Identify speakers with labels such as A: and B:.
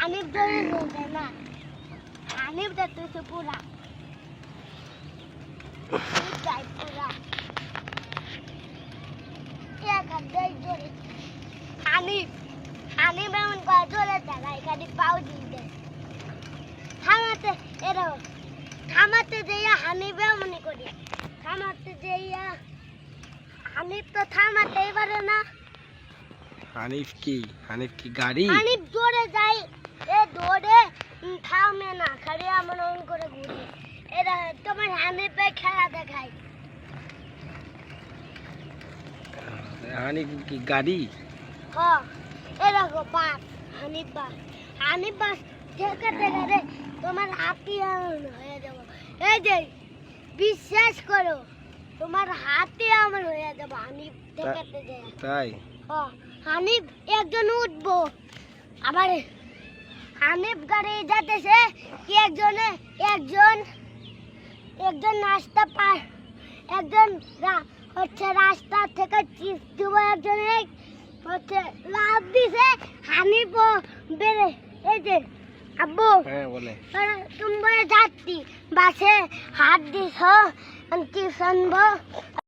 A: হানিফ ধরে নিয়ে না হানিফ দেখতেছে পুরা যাই পুরা এক হাত ধরে হানিফ হানিফ এমন করে চলে যায় এখানে পাও দিতে থামাতে এরকম থামাতে যাইয়া হানিফ এমনই করি থামাতে যাইয়া হানিফ তো থামাতেই পারে না।
B: হানিফ কি গাড়ি?
A: হানিফ দৌড়ে যায় এ দৌড়ে থামে না খালি এমন করে ঘুরে এরা তোমার হানিফে খেলা দেখায়।
B: হানিফ কি গাড়ি?
A: হ্যাঁ এরকম বাস হানিফ বাস ঠেকাতে গেলে তোমার হাতি এমন হয়ে যাব। এই যে বিশ্বাস করো তোমার হাতে এমন হয়ে যাব হানিফ ঠেকাতে যায়।
B: তাই
A: হানিফ একজন উঠবো আবার হানিফ গাড়ি যাতেছে কি একজন নাস্তা পায় একজন হচ্ছে রাস্তা থেকে চিপস দিব একজনে হচ্ছে লাভ দিছে হানিফ বেড়ে এই যে আব্বু
B: হ্যাঁ বলে
A: তুমি যাচ্ছি বাসে হাত দিছ চিপস আনবো।